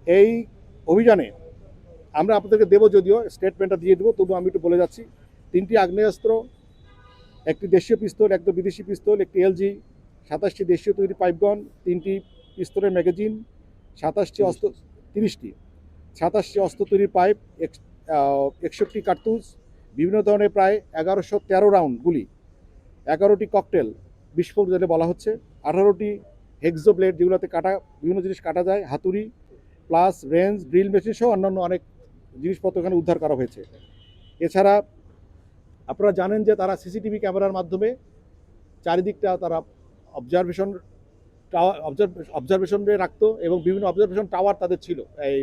এই অভিযানে আমরা আপনাদেরকে দেবো, যদিও স্টেটমেন্টটা দিয়ে দেবো, তবু আমি একটু বলে যাচ্ছি। 3টি আগ্নেয়াস্ত্র, একটি দেশীয় পিস্তল, একটা বিদেশি পিস্তল, একটি এলজি, 27টি দেশীয় তৈরি পাইপগন, 3টি পিস্তলের ম্যাগাজিন, 27টি অস্ত্র 30টি 27টি অস্ত্র তৈরির পাইপ, 61টি কার্তুজ, বিভিন্ন ধরনের প্রায় 1113 রাউন্ড গুলি, 11টি ককটেল বিস্ফোরক যেটা বলা হচ্ছে, 18টি হেক্সো ব্লেড যেগুলোতে কাটা বিভিন্ন জিনিস কাটা যায়, হাতুড়ি প্লাস রেঞ্জ, ড্রিল মেশিন সহ অন্যান্য অনেক জিনিসপত্র এখানে উদ্ধার করা হয়েছে। এছাড়া আপনারা জানেন যে তারা সিসিটিভি ক্যামেরার মাধ্যমে চারিদিকটা তারা অবজারভেশন অবজারভেশনে রাখতো, এবং বিভিন্ন অবজারভেশন টাওয়ার তাদের ছিল এই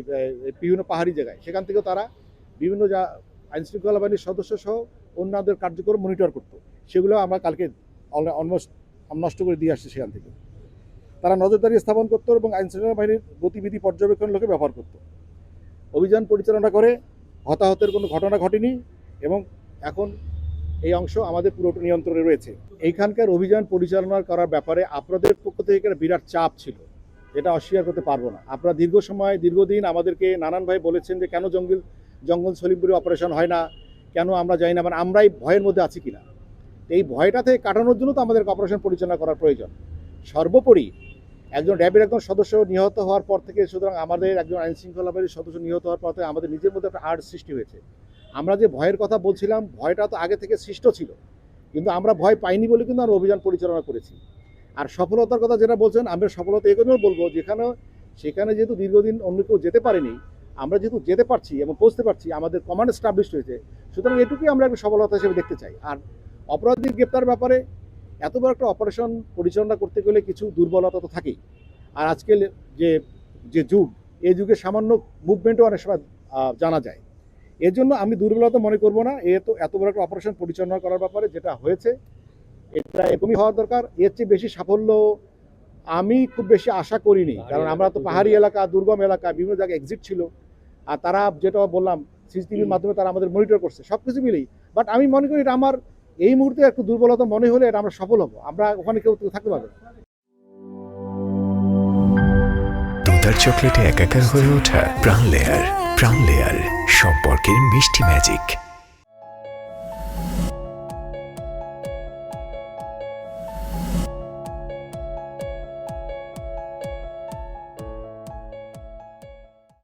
বিভিন্ন পাহাড়ি জায়গায়। সেখান থেকেও তারা বিভিন্ন আইনশৃঙ্খলা বাহিনীর সদস্য সহ অন্যদের কার্যক্রম মনিটর করতো। সেগুলো আমরা কালকে অলমোস্ট নষ্ট করে দিয়ে আসছি। সেখান থেকে তারা নজরদারি স্থাপন করতো এবং আইনশৃঙ্খলা বাহিনীর গতিবিধি পর্যবেক্ষণ লোকে ব্যবহার করত। অভিযান পরিচালনা করে হতাহতের কোনো ঘটনা ঘটেনি, এবং এখন এই অংশ আমাদের পুরোটা নিয়ন্ত্রণে রয়েছে। এইখানকার অভিযান পরিচালনা করার ব্যাপারে আপনাদের পক্ষ থেকে একটা বিরাট চাপ ছিল, এটা অস্বীকার করতে পারবো না। আপনারা দীর্ঘদিন আমাদেরকে নানানভাবে বলেছেন যে কেন জঙ্গল সলিমপুরে অপারেশন হয় না, কেন আমরা যাই না, মানে আমরাই ভয়ের মধ্যে আছি কিনা। এই ভয়টা থেকে কাটানোর জন্য তো আমাদেরকে অপারেশন পরিচালনা করার প্রয়োজন। সর্বোপরি একজন র্যাবের একজন সদস্য নিহত হওয়ার পর থেকে, সুতরাং আমাদের একজন আইনশৃঙ্খলা বাহিনীর সদস্য নিহত হওয়ার পর থেকে আমাদের নিজের মধ্যে একটা আর্ট সৃষ্টি হয়েছে। আমরা যে ভয়ের কথা বলছিলাম, ভয়টা তো আগে থেকে সৃষ্ট ছিল, কিন্তু আমরা ভয় পাইনি বলে কিন্তু আমরা অভিযান পরিচালনা করেছি। আর সফলতার কথা যেটা বলছেন, আমরা সফলতা এজন্য বলবো সেখানে যেহেতু দীর্ঘদিন অন্য কেউ যেতে পারেনি, আমরা যেহেতু যেতে পারছি এবং পৌঁছতে পারছি, আমাদের কমান্ড এস্টাবলিশ হয়েছে, সুতরাং এটুকুই আমরা একটা সফলতা হিসেবে দেখতে চাই। আর অপরাধীর গ্রেপ্তার ব্যাপারে এত বড় একটা অপারেশন পরিচালনা করতে গেলে কিছু দুর্বলতা তো থাকেই। আর আজকে যে যুগ, এই যুগে সামান্য মুভমেন্টও অনেক সময় জানা যায়। এর জন্য আমি দুর্বলতা মনে করব না। এত বড় একটা অপারেশন পরিচালনা করার ব্যাপারে যেটা হয়েছে, এটা এরকমই হওয়া দরকার। এর চেয়ে বেশি সাফল্য আমি খুব বেশি আশা করিনি, কারণ আমরা তো পাহাড়ি এলাকা, দুর্গম এলাকা, বিভিন্ন জায়গায় এক্সিট ছিল, আর তারা যেটা বললাম সিসিটিভির মাধ্যমে তারা আমাদের মনিটর করছে, সব কিছু মিলেই। বাট আমি মনে করি এটা আমার এই মুহূর্তে একটু দুর্বলতা মনে হলে এটা আমরা সফল হবো, আমরা ওখানে কেউ থাকতে পারবে। দুধার চকলেটে একাকার হয়ে ওঠা প্রাণ লেয়ার সম্পর্কের মিষ্টি ম্যাজিক।